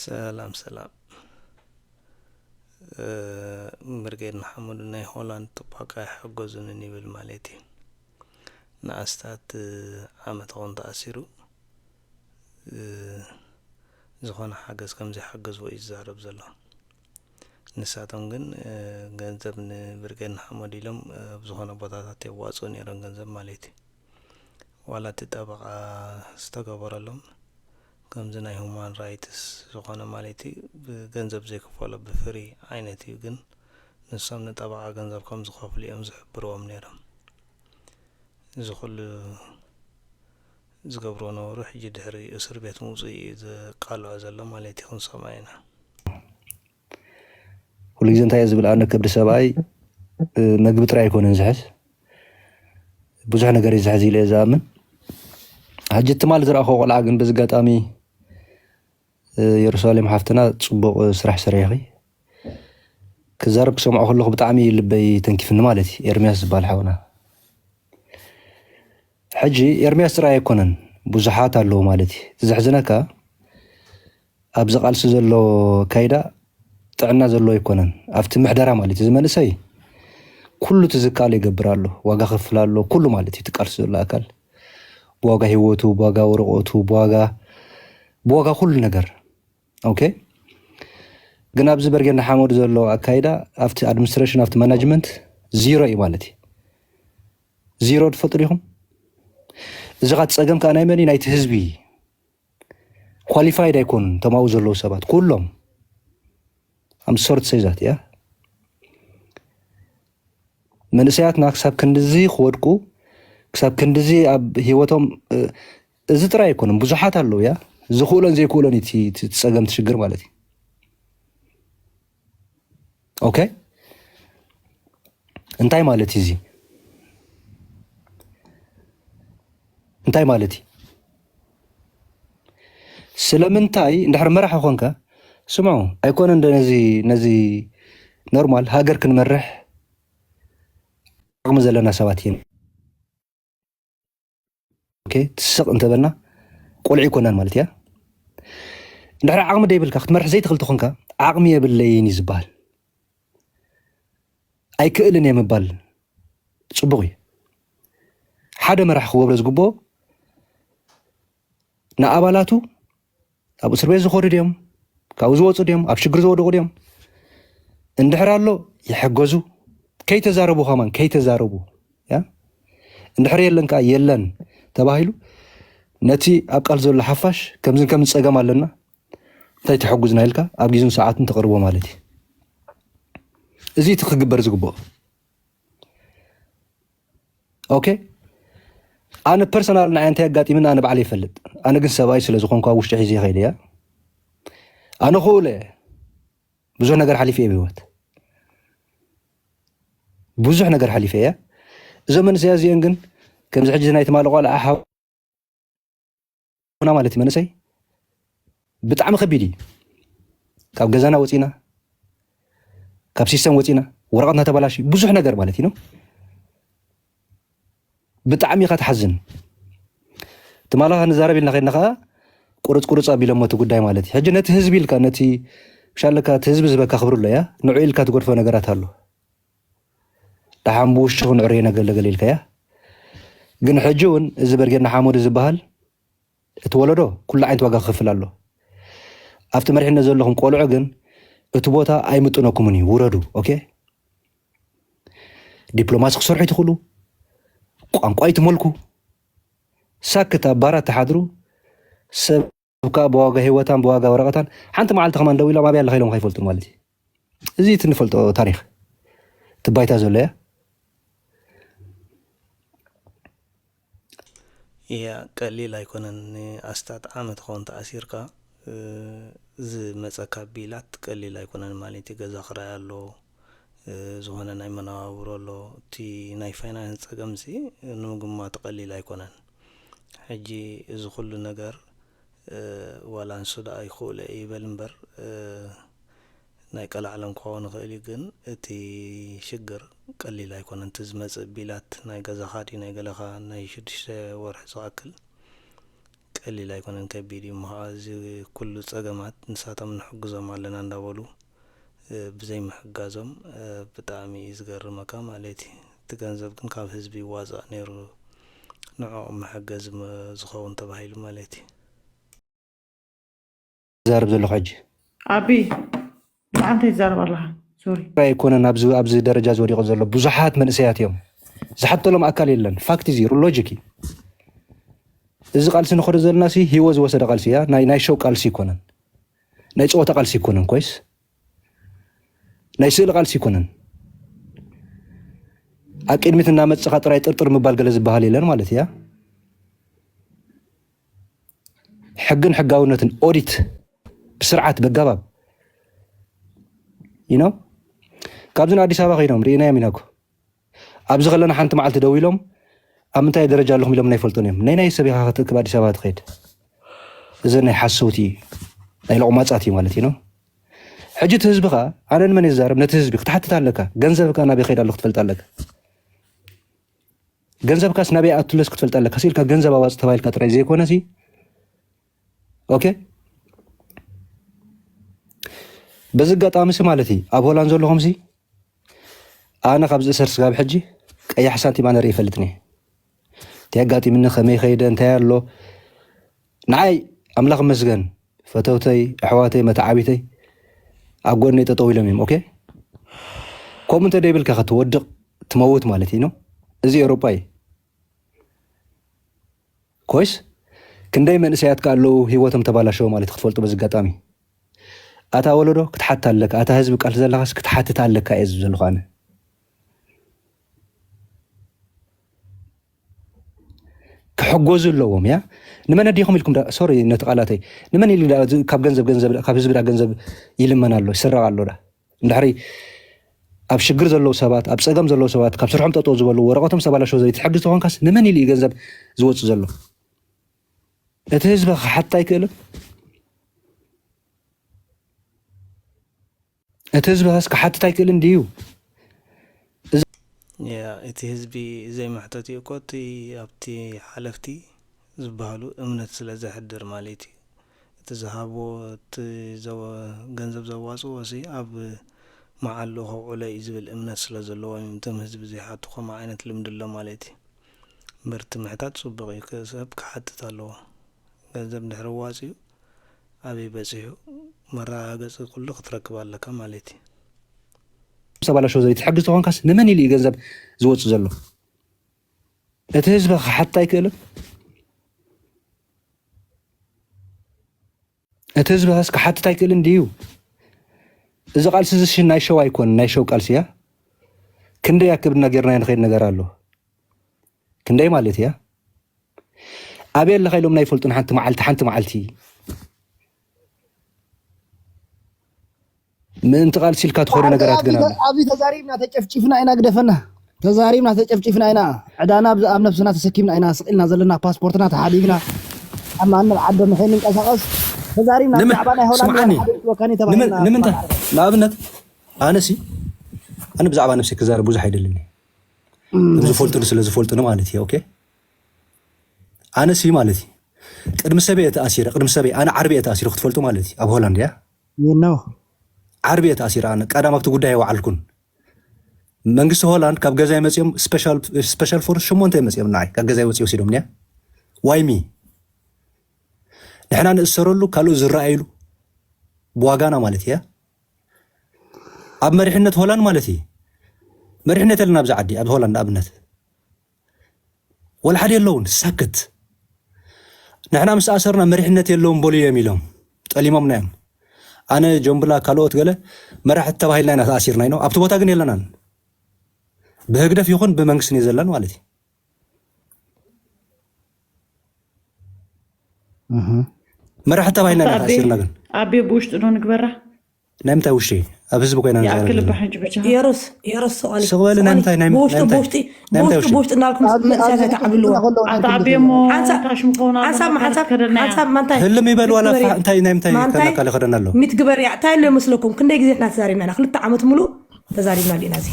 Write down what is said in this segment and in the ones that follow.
سلام سلام مرقين محمد ناي هولاند تبقى حقوزن نيبل مالتي ناستات عامة غون تأثيرو زخون حقز كم زي حقز وإزارب زلو نساتون جن جنزب مرقين محمد يلوم بزخون بطاطات يواصون يرن جنزب مالتي ولا تتابع استقبر لهم كم زنا هومان رايتس زخانة مالتي بجنزب زي كفالة بفري عينتي جن نسام نتابع جنزب كم زخاف لي أمزح بروام نيرم زخل زقبرونا وروح يجي دحري أسر بيت موزي إذا قالوا عزل مالتي خنصة معينا ولكن أنت يزبل أنا كبر سبعي نقبت رأيك وننزحز بزحنا قري زحزي لي زامن حجت مال زرا خو قلعن بزقاطامي يرسالم حفتنا تصبق سرح سريخي كزارب سمعوا خلخ بطعمي لبي تنكيفن مالتي إرمياس زبال حونا حجي إرمياس رأي يكونن بزحات اللو مالتي تزحزنكا أبز قالس زلو كايدا طعنا زلو يكونن أفت محدرة مالتي زمان سي كله تزكالي يقبرالو واقا خفلالو كله مالتي تقالس زلو أكل بواقا هيوتو بواقا ورقوتو بواقا كل نجر اوكي جناب زبرجنا حمود زلو أكايدا أفت administration أفت management زيرو إيمالتي زيرو تفطريهم إذا قد سأجم كأنا يمني نايت حزبي qualified يكون تماو زلو سبات كلهم I'm sorry to say that yeah من ساعات ناكسب كندزي خودكو كسب كندزي أب هيوتهم إذا ترى يكون بزحات اللو يا زخولن زي كولن تسأجم تشجر مالتي اوكي انتاي مالتي زي انتاي مالتي سلامنتاي ندحر مرح اخونك سمعوا ايكون عند نزي نورمال هاجر كنمرح رغم زلنا سباتين اوكي تسق انت بنا قلعي كونان مالتي يا ندحر عقم ديبلك اختمرح زي تخلت اخونك عقمي بالليين يزبال أي كألن يمبال صبغي حدا مرح خبر زقبو نقابلاتو أبو سربيز زخور ديم كاوزو ديم أبشجر زود ديم اندحرالو يحجزو كي تزاربو خمان كي تزاربو يا اندحر يلن يلن تباهيلو نتي أبقال زول حفاش كم تسقم علينا تاي تحجزنا لك أبجيزون ساعات تقربوا مالتي زي تخجبر زقبو اوكي انا بيرسونال ناي انت يقاطي من انا بعلي يفلد انا كن سباي سلا زخونكا وشتي حيزي خيديا انا خوله بزح ነገር حليف ايه بيوت بزح ነገር حليف ايه زمن سيازين كن كم زحج نايت مال قال احا هنا مالتي منسي بطعم خبيدي كاب غزانا وصينا كاب سيستم وصينا ورقتنا تبلاشي بزح ነገር مالتي نو بطعمي كتحزن تمالها نزارب لنا خينخا قرص ابيلمو تغداي مالتي حج نت حزب لك نتي شالك تحزب زبك خبروا يا نوعيل كتغرفو ነገራት አሉ تحمبوش شغن عرينا قال لك يا ግን حجون እዚ በርገና حمود ዝبሃል اتولدو كل عين واقع خفلالو افت مرحنا ዘለኹም ቆልዑ ግን እቲ ቦታ ኣይምጥነኩምኒ ውረዱ ኦኬ ዲፕሎማሲ ክሰርሑ ይትኽሉ ቋንቋ ይትመልኩ ሳክታ ባራት ተሓድሩ ሰብካ በዋጋ ህይወታን በዋጋ ወረቀታን ሓንቲ መዓልቲ ከማን ደው ኢሎም ኣብያ ለኸይሎም ከይፈልጡ ማለት እዚ ትንፈልጦ ታሪክ ትባይታ ዘሎ ያ يا قليل ኣይኮነን ኣስታት ዓመት ኾን ተኣሲርካ ዝመፀካ ቢላት ቀሊል ኣይኮነን ማለት ገዛ ክራይ ኣሎ ዝኾነ ናይ መነባብሮ ኣሎ እቲ ናይ ፋይናንስ ፀገምሲ ንምግማት ቀሊል ኣይኮነን ሕጂ እዚ ኩሉ ነገር ዋላ እንሱዳ ኣይኽእለ ይበል እምበር ናይ ቀላዕለን ክኸውን ይኽእል ግን እቲ ሽግር ቀሊል ኣይኮነን እቲ ዝመፅእ ቢላት ናይ ገዛኻ ድዩ ናይ ገለኻ ናይ 6 ወርሒ ዝኣክል ቀሊል ኣይኮነን ከቢድ እዩ እዚ ኩሉ ፀገማት ንሳቶም ንሕግዞም ኣለና እንዳበሉ ብዘይ ምሕጋዞም ብጣዕሚ ዝገርመካ ማለት እዩ እቲ ገንዘብ ግን ካብ ህዝቢ ይዋፃእ ነይሩ ንዕኦም መሐገዝ ዝኸውን ተባሂሉ ማለት እዩ ዛርብ ዘሎ ሕጂ ኣቢ ንዓንተ ይዛረብ ኣለኻ ሶሪ ኣይኮነን ኣብዚ ደረጃ ዝወዲቑ ዘሎ ብዙሓት መንእሰያት እዮም ዝሓተሎም ኣካል የለን ፋክት እዚ ሎጂክ እዚ ቃልሲ ንኸዶ ዘለና ሲ ሂወ ዝወሰደ ቃልሲ እያ ናይ ሸው ቃልሲ ይኮነን ናይ ፀወታ ቃልሲ ይኮነን ኮይስ ናይ ስእሊ ቃልሲ ይኮነን ኣብ ቅድሚት እናመፅኻ ጥራይ ጥርጥር ምባል ገለ ዝበሃል የለን ማለት እያ ሕግን ሕጋውነትን ኦዲት ብስርዓት በጋባብ ይነው ካብዚ ኣዲስ ኣበባ ኸይኖም ርኢናዮም ኢና ኣብዚ ከለና ሓንቲ መዓልቲ ደው ኢሎም ኣብ ምንታይ ደረጃ ኣለኹም ኢሎም ናይፈልጡን እዮም ናይ ሰብ ኢኻ ክትእክብ ኣዲስ ኣበባ ትኸይድ እዚ ናይ ሓሰውቲ ናይ ለቑማፃት እዩ ማለት እዩ ሕጂ እቲ ህዝቢኻ ኣነ ንመን ይዛረብ ነቲ ህዝቢ ክትሓትት ኣለካ ገንዘብካ ናበይ ኸይድ ኣለኹ ክትፈልጥ ኣለካ ገንዘብካስ ናበይ ኣትለስ ክትፈልጥ ኣለካ ሲልካ ገንዘብ ኣዋፅ ተባሂልካ ጥራይ ዘይኮነ ሲ ኦኬ በዚ ኣጋጣሚ ሲ ማለት እዩ ኣብ ሆላንድ ዘለኹም ሲ ኣነ ካብዚ እሰር ስጋብ ሕጂ ቀያሕ ሳንቲም ኣነ ርኢ ይፈልጥኒ እንታይ ኣጋጢምኒ ከመይ ኸይደ እንታይ ኣሎ ንዓይ ኣምላኽ መስገን ፈተውተይ ኣሕዋተይ መተዓቢተይ ኣብ ጎነይ ጠጠው ኢሎም እዮም ኦኬ ከምኡ እንተደይብልካ ክትወድቕ ትመውት ማለት እዩ እዚ ኤውሮጳ እዩ ኮይስ ክንደይ መንእሰያትካ ኣለዉ ሂወቶም ተባላሸው ማለት ክትፈልጡ በዚ ኣጋጣሚ ኣታ ወለዶ ክትሓትት ኣለካ ኣታ ህዝቢ ቃልሲ ዘለኻስ ክትሓትት ኣለካ እየ ዝብ ዘለኹ ኣነ ክሕጎዙ ኣለዎም ያ ንመን ኣዲኹም ኢልኩም ሶሪ ነቲ ቃላተይ ንመን ኢሉ ካብ ገንዘብ ካብ ህዝቢ ገንዘብ ይልመን ኣሎ ይስረቕ ኣሎ ዳ እንድሕሪ ኣብ ሽግር ዘለዉ ሰባት ኣብ ፀገም ዘለዉ ሰባት ካብ ስርሖም ጠጠው ዝበሉ ወረቐቶም ዝተባላሸው ዘይ ትሕግዝ ተኾንካስ ንመን ኢሉ እዩ ገንዘብ ዝወፅእ ዘሎ እቲ ህዝቢ ክሓትት ኣይክእልን እቲ ህዝቢ ስ ክሓትት ኣይክእልን ድዩ እቲ ህዝቢ ዘይምሕተት እዩ እኮ እቲ ኣብቲ ሓለፍቲ ዝበሃሉ እምነት ስለ ዘሕድር ማለት እዩ እቲ ዝሃቦ እቲ ገንዘብ ዘዋፅዎ ሲ ኣብ መዓሉ ከውዕሎ እዩ ዝብል እምነት ስለ ዘለዎ እቶም ህዝቢ ዘይሓቱ ከምኡ ዓይነት ልምዲ ኣሎ ማለት እዩ እምበር እቲ ምሕታት ፅቡቕ እዩ ሰብ ክሓትት ኣለዎ ገንዘብ ድሕሪ ዋፅዩ ኣበይ በፂሑ መረጋገፂ ኩሉ ክትረክብ ኣለካ ማለት እዩ ዝተባላሸው ዘይ ትሕግዝ ተኾንካስ ንመን ኢሉ እዩ ገንዘብ ዝወፅእ ዘሎ እቲ ህዝቢ ክሓትት ኣይክእልን እቲ ህዝቢ ስ ክሓትት ኣይክእልን ድዩ እዚ ቃልሲ እዚ ናይ ሸው ኣይኮነን ናይ ሸው ቃልሲ እያ ክንደይ ኣክብድና ጌርና ንኸይድ ነገር ኣሎ ክንደይ ማለት እያ ኣበይ ኣለኻ ኢሎም ናይ ፈልጡን ሓንቲ መዓልቲ ምእንቲ ቃልሲ ኢልካ ትኾኑ ነገራት ግን ኣሎ ኣብዚ ተዛሪብና ተጨፍጪፍና ኢና ግደፈና ተዛሪብና ተጨፍጪፍና ኢና ዕዳና ኣብ ነፍስና ተሰኪምና ኢና ስቂልና ዘለና ፓስፖርትና ተሓዲግና ኣብ ማንም ዓዲ ንኸይንንቀሳቐስ ተዛሪብና ብዛዕባ ናይ ሆላንድ ወካኒ ተባሂልና ንምንታይ ንኣብነት ኣነ ብዛዕባ ነፍሲ ክዛረብ ብዙሕ ኣይደለኒ ዝፈልጡን ስለ ዝፈልጡን ማለት እዩ ኦኬ ኣነ ማለት እዩ ቅድሚ ሰበይ ተኣሲረ ቅድሚ ሰበይ ኣነ ዓርቢ ተኣሲረ ክትፈልጡ ማለት እዩ ኣብ ሆላንድ ያ ነው ዓርቢ ተኣሲረ ኣነ ቀዳማብቲ ጉዳይ ይዋዓልኩን መንግስቲ ሆላንድ ካብ ገዛይ መፅኦም ስፔሻል ፎርስ 8 መፅኦም ንዓይ ካብ ገዛይ ወፂኦም ወሲዶም ያ ዋይሚ ንሕና ንእሰረሉ ካልኡ ዝረኣይሉ ብዋጋና ማለት እያ ኣብ መሪሕነት ሆላንድ ማለት እዩ መሪሕነት የለና ኣብዛ ዓዲ ኣብ ሆላንድ ኣብነት ወላ ሓደ የለውን ሳክት ንሕና ምስ ኣሰርና መሪሕነት የለዎም በሉ እዮም ኢሎም ጠሊሞምና እዮም ኣነ ጆምብላ ካልኦት ገለ መራሕቲ ተባሂልና ኢና ተኣሲርና ኢና ኣብቲ ቦታ ግን የለናን ብህግደፍ ይኹን ብመንግስቲ ነው ዘለን ማለት እዩ መራሕቲ ተባሂልና ኢና ተኣሲርና ግን ኣቤ ብውሽጢ ዶ ንግበራ ናይ ምንታይ ውሽጢ ኣብ ህዝቢ ኮይና يأكل بحنج بجاه يرس سؤالي سؤالي نمتى بوشتي نالكم ساعة تعملوا أتعبي مو تاش مخونا حسب ما انتهي هل ميبال ولا انتهي نمتى كنا كله خدنا له متجبر يعتاي اللي مسلكم كنا جزيت ناس زارينا خلت عمت ملو تزارينا لي نازي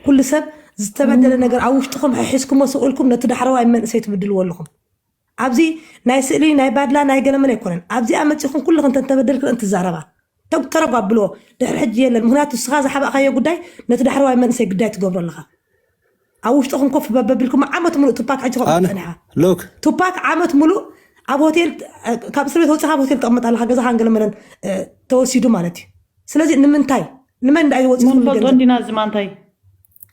كل سب استبدل نجر عوش تخم حسكم وسؤالكم نتدحروا من سيت بدل ولكم أبزي ناي سئلي ناي بادلا ناي قلم لي كونن أبزي أمد يكون كل خنت تبدل أنت زاربا ترى قبلو دحر حجي المهنات الصغار حبا خيا قداي نتدحر واي من سي قداي تقبر لها أوش تكون كف بابلكم عامة ملو توباك عجوا أنا لوك توباك عامة ملو أبو هوتيل كابسرت هو صاحب هوتيل تقمت على حاجة زحان قلم لنا توسيدو مالتي سلازي نمنتاي نمن داي وصل من فضل عندنا زمانتاي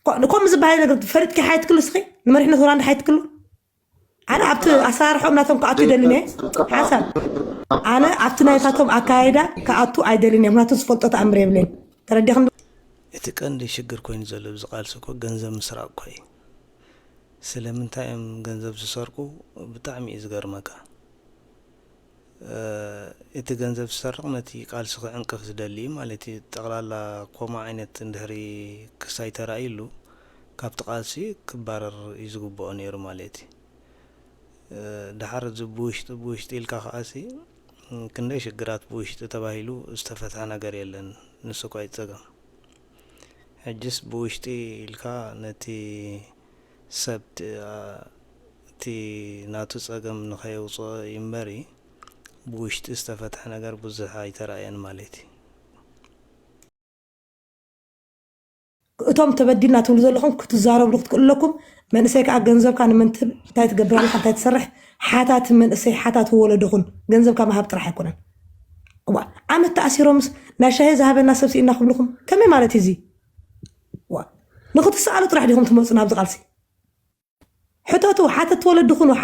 كم زباين نقدر فرد كحياة كل سخي لما رحنا ثوران حياة كله أنا عبت أسار حمناتهم كأتو دلني حسن أنا عبت نايتاتهم أكايدا كأتو أيدلني مناتو سفلطة أمري بلين ترى دي خم يتكن دي شجر كوين زلوا بزقال سكو جنزب مسرق كوي سلمن تايم جنزب سسرقو بتعمي إزجار مكا يتجنزب سرق نتي قال سخ عنكف زدلي مالتي تغلى قوما عينت اندهري كسايتر عيلو كابت قالسي كبارر يزقو بونير مالتي دحر بوشت إلكا خاسي كندي شجرات بوشت تباهيلو استفتح نجار يلن نسقو يتزقم حجس بوشتي إلكا نتي سبت تي ناتو تزقم نخيوص يمبري بوشت استفتح نجار بزحا يتراين مالتي توم تبدلنا تولدوا لكم كتزاروا بلغت كل لكم من سيك على جنزب كان من تايت قبران حتى تسرح حاتات من سي حاتات هو ولدهن جنزب كان ما بطرح يكونن عم التأثير مس ناشهي ذهب الناس بسي إنا لكم كم مالتي زي نخد السؤال طرح لهم تموصنا بزغالسي حتاتو حاتت ولدهن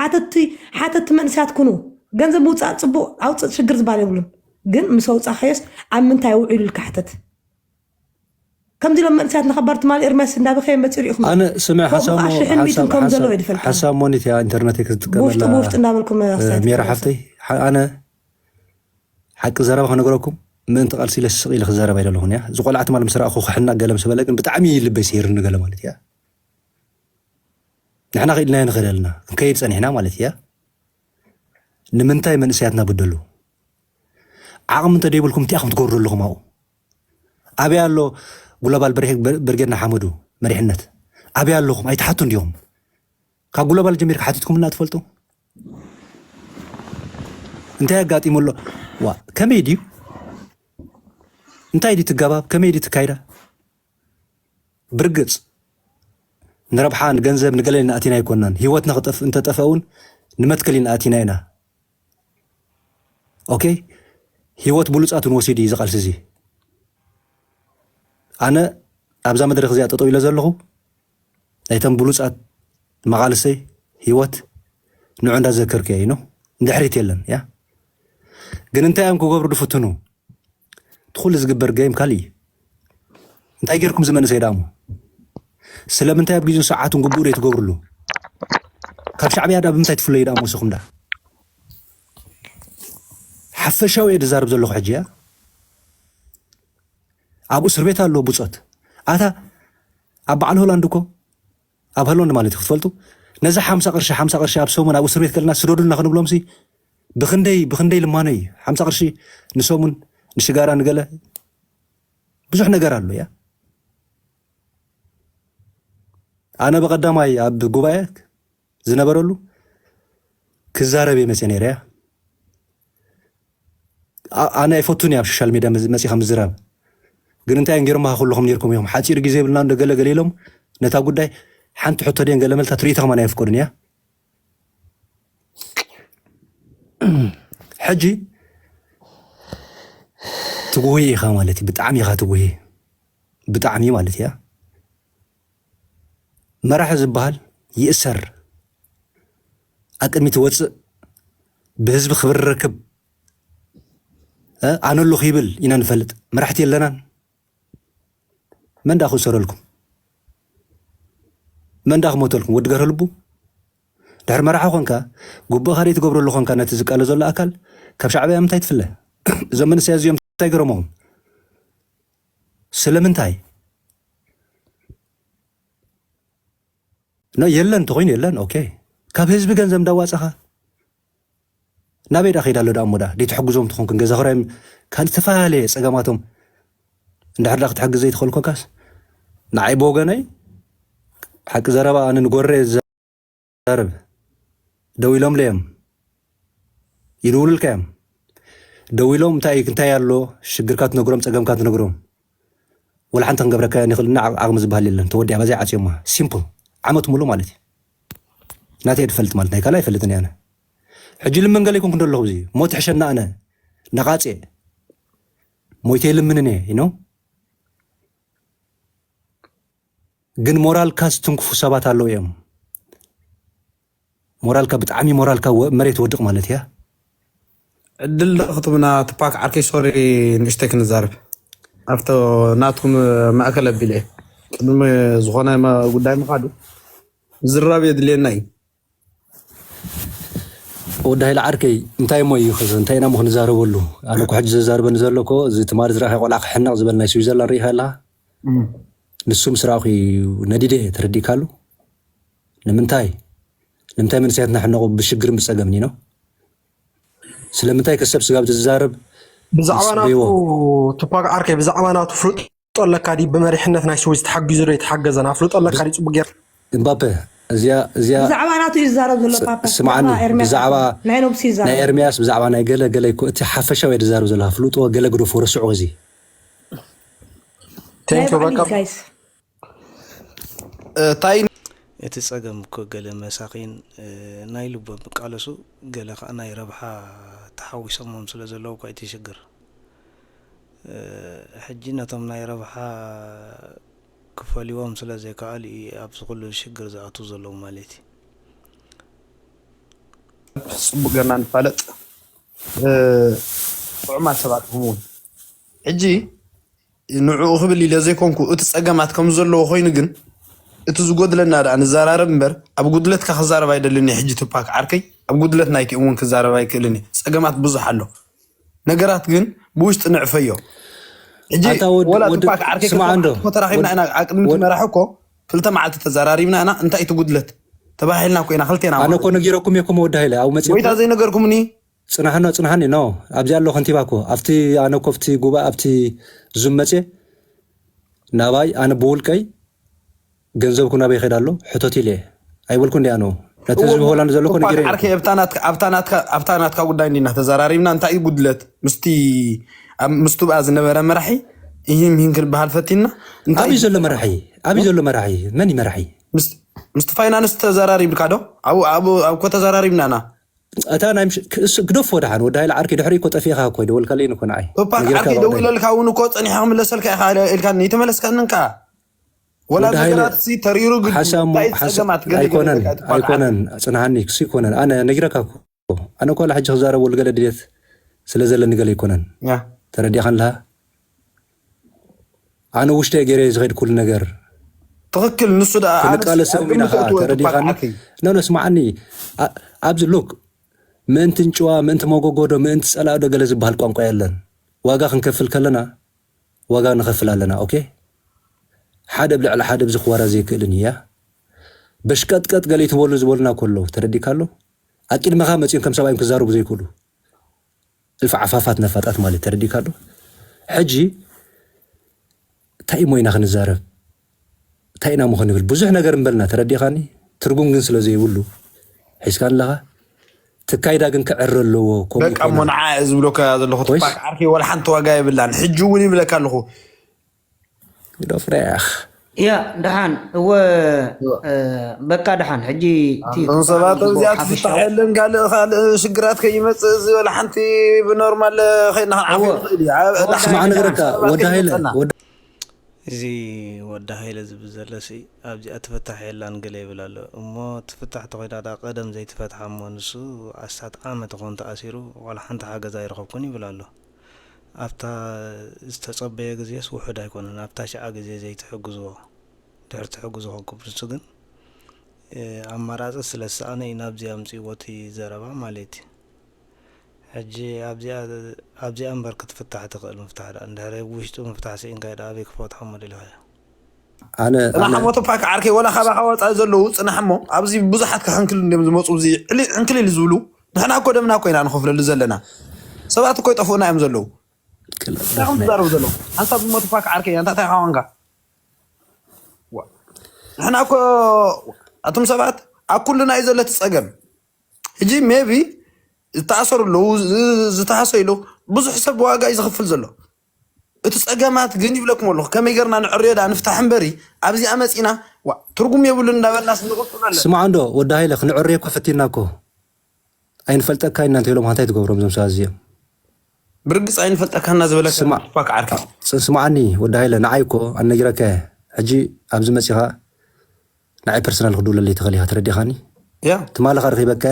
حاتت من سيات كنو جنزب موصات صبو أو شجر زبالي يقولون جن مسوت أخيس عم من تايوعي الكحتت كم دي لما انسات نخبرت مال إرماس النابي خيم بتسيريكم أنا سمع حسام مونيت يا إنترنتك بوفت نعملكم ميرا حفتي أنا حق زرابة خلنا نقولكم من تقال سيلة السقيل خزارة بيلا لهون يا زقول عتمال مسرا أخو حنا قلم سبلا لكن بتعمي اللي بيصير نقول مالت يا نحنا غيرنا نغيرنا كيف سأني هنا مالت يا نمنتاي من سياتنا بدلو عقم تديب لكم تأخذ تقولوا لهم أو أبي قال له جلوبال برجعنا حمدو مريحنت أبي قال لهم أي تحطون اليوم كجلوبال جميل حطيتكم من أطفالتو أنت يا قاتي مولو كم يدي أنت يدي تجابا كم يدي تكايرة برجز نربحان جنزب نقلنا أتينا يكونن هيوتنا خطف أنت تفاون نمتكلين أتينا هنا أوكي هيوت بولس أتون وسيدي زقال سزي أنا أبزا مدرخ زي أتطوي لزلغو أيتم بلوسات مغالسي هيوت نوع عندها ذكر كينو ندحريت يلن يا قن انت أمكو قبر دفتنو تدخل زقبر جيم كالي انت أيقركم زمن سيدامو سلام انت يبقيزو ساعات ونقبور يتقبر له كاب شعبي هذا بمتى يتفل يدامو سخم ده حفشاو يدزارب زلغو حجيا أبو سربيت الله بوصات أتا أبو على هولاندكو أبو هولند مالتي خفلتو نزح 5 قرش أب سومن أبو سربيت كلنا سرودنا ناخذ بلومسي بخندي لماني 5 قرش نسومن نشجارا نقله بزح نجار له يا أنا بقدامي أب جوبايك زنبرلو كزاربي مسينيريا أنا يفوتوني أب شال ميدا مسي 5 زراب ግን እንታይ እንገርማ ኩልኩም ነርኩም እዮም ሓፂር ግዜ ብልና እንደገለገለ ኢሎም ነታ ጉዳይ ሓንቲ ሕቶ ደን ገለመልታ ትሪታ ከማና ይፍቀዱን ያ ሕጂ ትጉሂ ኢኻ ማለት ብጣዕሚ ኢኻ ትጉሂ ብጣዕሚ ማለት ያ መራሒ ዝበሃል ይእሰር ኣቅድሚ ትወፅእ ብህዝቢ ክብር ረክብ ኣነሉ ኺብል ኢና ንፈልጥ መራሕቲ የለናን من داخل سرلكم من داخل موتلكم ودقر لبو دحر مرحا خونكا قبو خريت قبرو اللو خونكا نتزق على زول أكل كاب شعبي أمتاي تفله زمن سيازي أمتاي قرمهم سلم انتاي نو يلن تغين يلن أوكي كاب هزب جنزم دواسخا نابي داخل دالو دامو دا دي تحقزهم تخون كنجا زغرهم كان تفالي سقاماتهم ندحر داخل تحق زي تخول كوكاس نعي بوغاني حق زربا أنا نقرر زرب دوي لهم ليهم يدولك يام دويلهم انتاي يالو شجركات نقرم تقمكات نقرم ولا حنت نقبرك يعني خلنا عغمز بهالليل تودي بزي عاد يومها سيمبل عمت ملو مالتي ناتي دفلت مالتنا كلا يفلتني انا حجي لمن قال لكم كندلو زي موت حشنا انا نقاصي مويتي لمنني ينو ግን ሞራልካ ስትንክፉ ሰባት አለው እዮም ሞራልካ ብጣዕሚ ሞራልካ መሬት ወድቅ ማለት ያ ዕድል ክትብና ትፓክ ዓርኬ ሶሪ ንሽተክ ንዛርብ ኣብቶ ናትኩም ማእከል ኣቢለ ቅድሚ ዝኾነ ጉዳይ ምኻዱ ዝራብ የድልየና እዩ ወዳይ ዓርከይ እንታይ ሞ ይኽዝ እንታይና ሞ ክንዛረበሉ ኣነ ኮ ሕጂ ዝዛርበን ዘለኮ እዚ ትማሪ ዝራኸ ቆልዓ ክሕናቕ ዝበል ናይ ስዊዘርላንድ ሪኢኻ ንሱም ስራኺ ነዲደ ተረዲካሉ ንምንታይ መንስያትና ሕነቆ ብሽግር ምጸገምኒ ነው ስለምንታይ ከሰብ ስጋብ ዝዛረብ ብዛዕባናቱ ትፓክ ዓርከይ ብዛዕባናቱ ፍሉጦ ለካዲ በመሪሕነት ናይ ስዊዝ ተሓጊዙ ዶ የተሓገዘና ፍሉጦ ለካዲ ጽቡቅ ጌር እምባፔ እዚያ ብዛዕባናቱ ይዛረብ ዘሎ ፓፓ ስማዓኒ ብዛዕባ ናይ ኤርሚያስ ብዛዕባ ናይ ገለ እኮ እቲ ሓፈሻዊ ዝዛረብ ዘሎ ፍሉጦ ገለ ግዶ ፈረስዑ እዚ ቴንክ ዩ በቃ ታይ እቲ ጸገም እኮ ገለ መሳኺን ናይ ልቦም ቃለሱ ገለ ከዓ ናይ ረብሓ ተሓዊሶሞም ስለ ዘለዉ እኳ እቲ ሽግር ሕጂ ነቶም ናይ ረብሓ ክፈሊዎም ስለ ዘይከኣል ኣብዚ ኩሉ ሽግር ዝኣቱ ዘለዉ ማለት እዩ ጽቡቅ ገርና ንፋለጥ ጥዑማት ሰባት እውን ሕጂ ንዕኡ ክብል ኢለ ዘይኮንኩ እቲ ጸገማት ከም ዘለዎ ኮይኑ ግን እቲ ዝጎድለና ዳ ንዛራረብ እምበር ኣብ ጉድለትካ ክዛረብ ኣይደልኒ ሕጂ ትፓክ ዓርከይ ኣብ ጉድለት ናይቲ እውን ክዛረብ ኣይክእልኒ ጸገማት ብዙሕ ኣሎ ነገራት ግን ብውሽጢ ንዕፈዮ ሕጂ ወላ ትፓክ ዓርከይ ተራኺብና ኢና ዓቅድሚ ትመራሕኮ ክልተ መዓልቲ ተዘራሪብና ኢና እንታይ እቲ ጉድለት ተባሂልና ኮይና ክልቴና ኣነ ኮ ነጊረኩም የኮ ወዳይለ ኣብ መጽ ወይታ ዘይነገርኩምኒ ጽናሕኒ ነው ኣብዚ ኣሎ ከንቲባኮ ኣብቲ ኣነ ኮፍቲ ጉባ ኣብቲ ዙም መጽ ናባይ ኣነ ብውልቀይ ገንዘብኩ ናበይ ኸዳሎ ሕቶት ኢለ ኣይበልኩ እንዲያ ነው ነቲ ዝብሆላን ዘለኮ ነጊረ ዓርከይ ኣብታናትካ ጉዳይ እንዲና ተዘራሪብና እንታይ ጉድለት ምስቱ በኣ ዝነበረ መራሒ ይህን ክልበሃል ፈቲና ኣብይ ዘሎ መራሒ መን መራሒ ምስቲ ፋይናንስ ተዘራሪብካ ዶ ኣብ ኮ ተዘራሪብናና እታ ናይ ግደፎ ደሓን ወዳይ ዓርከይ ድሕሪ እኮ ጠፊኻ እኮ ደወልካለይ ንኮ ንዓይ ቶፓክ ዓርከይ ደው ኢለልካ እውን እኮ ፀኒሕካ ክምለሰልካ ኢኻ ኢልካኒ ተመለስካንካ ወላ ነገራት ሲ ተሪሩ ግን ሓሳብ ኣይኮነን ጽናሕኒ ክሲ ይኮነን ኣነ ነጊረካ እኮ ኣነ እኮ ሕጂ ክዛረበሉ ገለ ድሌት ስለ ዘለኒ ገለ ይኮነን ተረዲኻን ለሃ ኣነ ውሽጢ ገይረ ዝኸድ ኩሉ ነገር ትኽክል ንሱ ዳ ክንቃለሰብ ኢና ከዓ ተረዲኻኒ ኖ ስማዓኒ ኣብዚ ሎክ ምእንቲ እንጭዋ ምእንቲ መጎጎዶ ምእንቲ ጸላእዶ ገለ ዝበሃል ቋንቋ የለን ዋጋ ክንከፍል ከለና ዋጋ ንኸፍል ኣለና ኦኬ ሓደ ብልዕሊ ሓደ ብዝኽወራ ዘይክእልን እያ በሽቀጥቀጥ ገለ ይትበሉ ዝበሉና ከለዉ ተረዲካሎ ኣቂድመኻ መፂኦም ከም ሰብኣዮም ክዛረቡ ዘይክእሉ እልፊ ዓፋፋት ነፋጣት ማለት ተረዲካሎ ሕጂ እንታይ ሞይና ክንዛረብ እንታይ ኢና ሞ ክንብል ብዙሕ ነገር እንበልና ተረዲኻኒ ትርጉም ግን ስለ ዘይብሉ ሒዝካ ኣለኻ ትካይዳ ግን ክዕር ኣለዎ በቃ ሞንዓ ዝብሎካ ዘለኹ ትፓክ ዓርከይ ወላ ሓንቲ ዋጋ የብላን ሕጂ እውን ይብለካ ኣለኹ ፍሬያኽ ያ ድሓን እወ በቃ ድሓን ሕጂ ሰባት እዚኣ ትፍታሕ የለን ካልእ ሽግራት ከይመፅእ ዝበለ ሓንቲ ብኖርማል ኸይድና ክንዓፍ ስማዕ ነገረካ እዚ ወዳ ሃይለ ዝብል ዘለሲ ኣብዚኣ ትፍታሕ የላን ገለ ይብል ኣሎ እሞ ትፍታሕ ተኾይዳ ዳ ቀደም ዘይትፈትሓ እሞ ንሱ 10 ዓመት ኾን ተኣሲሩ ዋላ ሓንቲ ሓገዝ ኣይረኸብኩን ይብል ኣሎ ኣብታ ዝተጸበየ ግዜስ ውሑድ ኣይኮነን ኣብታ ሸዓ ግዜ ዘይትሕግዝዎ ድሕሪ ትሕግዝዎ ክብርሱ ግን ኣማራፂ ስለ ዝሰኣነ እዩ ናብዚኣ ኣምፂእዎ እቲ ዘረባ ማለት እዩ ሕጂ ኣብዚኣ እምበር ክትፍታሕ ትኽእል ምፍታሕ ዳ እንድሕሪ ውሽጡ ምፍታሕ ስኢንካ ዳ ኣበይ ክፈትሖ ሞዴልኻ ኣነ ጽናሕሞ ትፓክ ዓርከይ ወላ ካባኻ ወፃኢ ዘለዉ ጽናሕሞ ኣብዚ ብዙሓት ክሕንክል እንዲዮም ዝመፁ እዚ ዕንክል ኢሉ ዝብሉ ንሕና እኮ ደምና ኮይና ንኸፍለሉ ዘለና ሰባት እኮ ይጠፍኡና እዮም ዘለዉ ታይኹም ትዛረቡ ዘለዉ ሓንሳብ ዝሞ ትፓክ ዓርከይ እንታይ ኻዋንካ ንሕና እኮ እቶም ሰባት ኣብ ኩሉና እዩ ዘሎ ትጸገም ሕጂ ሜቢ ዝተኣሰሩ ኣለዉ ዝተሓሰዩ ኣለዉ ብዙሕ ሰብ ዋጋ እዩ ዝኽፍል ዘሎ እቲ ፀገማት ግን ይብለኩም ኣለኹ ከመይ ጌርና ንዕርዮ ዳ ንፍታሕ እምበሪ ኣብዚኣ መፂና ትርጉም የብሉ እንዳበልና ስንቆፅሉ ኣለና ስማዕ እንዶ ወዲ ሃይለ ክንዕርዮ እኮ ፈቲና እኮ ኣይንፈልጠካ እናንተ ኢሎም እንታይ ትገብሮም እዞም ሰባት እዚኦም ብርግፅ ኣይንፈልጠካና ዝበለካ ቱፓክ ዓርኪ ስማዓኒ ወዲ ሃይለ ንዓይ እኮ ኣነጊረከ ሕጂ ኣብዚ መፂኻ ንዓይ ፐርሰናል ክድውለለይ ትኽእል ኢኻ ተረዲኻኒ ትማለኻ ረኺበካ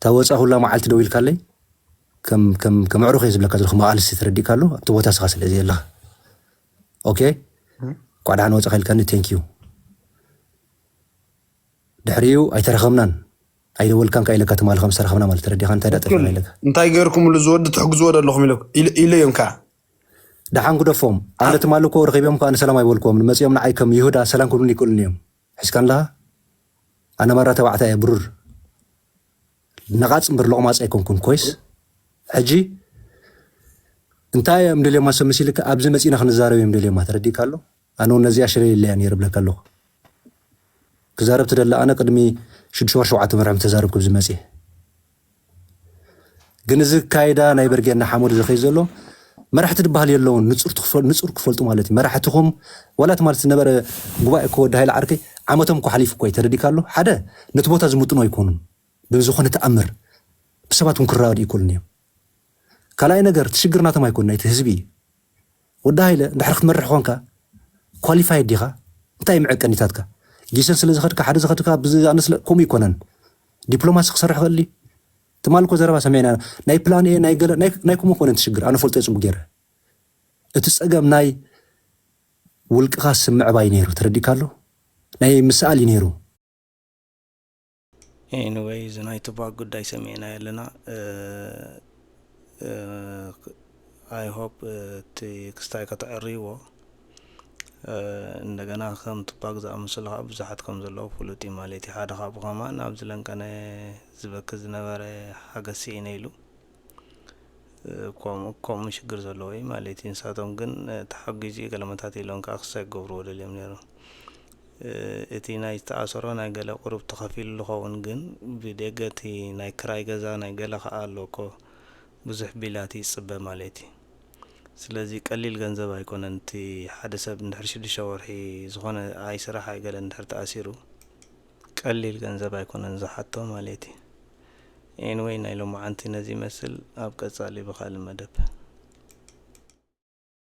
ታወፃ ኩላ መዓልቲ ደው ኢልካለይ ከም ዕሩኽ እየ ዝብለካ ዘለኹ መቓልሲ ተረዲእካሉ ኣብቲ ቦታ ስኻ ስለዚ ኣለኻ ኦኬ ቋዕዳሓን ወፃ ኸኢልካኒ ቴንክዩ ድሕሪኡ ኣይተረኸብናን ኣይደወልካን ካ ኢለካ ትማለኻ ምስ ተረኸብና ማለት ተረዲኻ እንታይ ዳጠፊና ኢለካ እንታይ ገይርኩምሉ ዝወዲ ትሕግዝዎ ደለኹም ኢለዮም ከዓ ደሓን ጉደፎም ኣነ ትማል እኮ ረኺቦም ከዓ ንሰላም ኣይበልክዎም መፂኦም ንዓይ ከም ይሁዳ ሰላም ክብሉን ይክእሉን እዮም ሕዝካን ለኻ ኣነ መራ ተባዕታይ እየ ብሩር ነቓፅ እምበር ልቑማፅ ኣይኮንኩን ኮይስ ሕጂ እንታይ እዮም ደልዮማ ሰብ መሲልካ ኣብዚ መፂና ክንዛረብ እዮም ደልዮማ ተረዲእካ ኣሎ ኣነ እውን ነዚኣ ሽረ የለያ ነይረ ብለካ ኣለኹ ክዛረብ ትደላ ኣነ ቅድሚ 6-7 መርዕም ተዛረብኩ ብዚ መፂ ግን እዚ ካይዳ ናይ በርጌና ሓመድ ዝኸይ ዘሎ መራሕቲ ድበሃል የለውን ንፁር ክፈልጡ ማለት እዩ መራሕትኹም ዋላት ማለት ዝነበረ ጉባኤ እኮ ወዲ ሃይለ ዓርከይ ዓመቶም እኮ ሓሊፉ እኮ ተረዲእካ ኣሎ ሓደ ነቲ ቦታ ዝምጥኖ ኣይኮኑን ብዝኾነ ተኣምር ብሰባት እውን ክራወድ ይክእሉን እዮም ካልኣይ ነገር ትሽግር ናቶም ኣይኮን ናይቲ ህዝቢ ወዲ ሃይለ እንድሕር ክትመርሕ ኮንካ ኳሊፋይድ ዲኻ እንታይ ምዕቀኒታትካ ጊሰን ስለ ዝኸድካ ሓደ ዝኸድካ ብዝኣነስለ ከምኡ ይኮነን ዲፕሎማሲ ክሰርሕ ክእሊ ትማልኮ ዘረባ ሰሚዕና ናይ ፕላን ኤ ናይ ገለ ናይ ከምኡ ኮነ ትሽግር ኣነ ፈልጦ የፅቡቅ ገይረ እቲ ፀገም ናይ ውልቅኻ ስምዕ ባይ ነይሩ ተረዲእካ ኣሎ ናይ ምስኣል እዩ ነይሩ ኤኒዌይ እዚ ናይ ቱፓክ ጉዳይ ሰሚዕና ኣለና ኣይ ሆፕ እቲ ክስታይ ከተዕርይዎ እንደገና ከም ቱፓክ ዝኣምሰሉ ከዓ ብዙሓት ከም ዘለዉ ፍሉጥ እዩ ማለት እዩ ሓደ ካብኡ ኸማ ናብ ዝለንቀነ ዝበክዝ ዝነበረ ሓገዝ ሲኢነ ኢሉ ከምኡ ሽግር ዘለዎ እዩ ማለት እዩ ንሳቶም ግን ተሓጊዙ ገለመታት ኢሎም ከዓ ክሳይ ክገብርዎ ደልዮም ነይሮም እቲ ናይ ዝተኣሰሮ ናይ ገለ ቁሩብ ተኸፊሉ ዝኸውን ግን ብደገ እቲ ናይ ክራይ ገዛ ናይ ገለ ከዓ ኣለኮ ብዙሕ ቢላት ይፅበ ማለት እዩ ስለዚ ቀሊል ገንዘብ ኣይኮነን እቲ ሓደ ሰብ እንድሕር 6 ወርሒ ዝኾነ ኣይ ስራሕ ኣይገለ እንድሕር ተኣሲሩ ቀሊል ገንዘብ ኣይኮነን ዝሓቶ ማለት እዩ ኤንወይ ናይ ሎማዓንቲ ነዚ ይመስል ኣብ ቀጻሊ ብኻልእ መደብ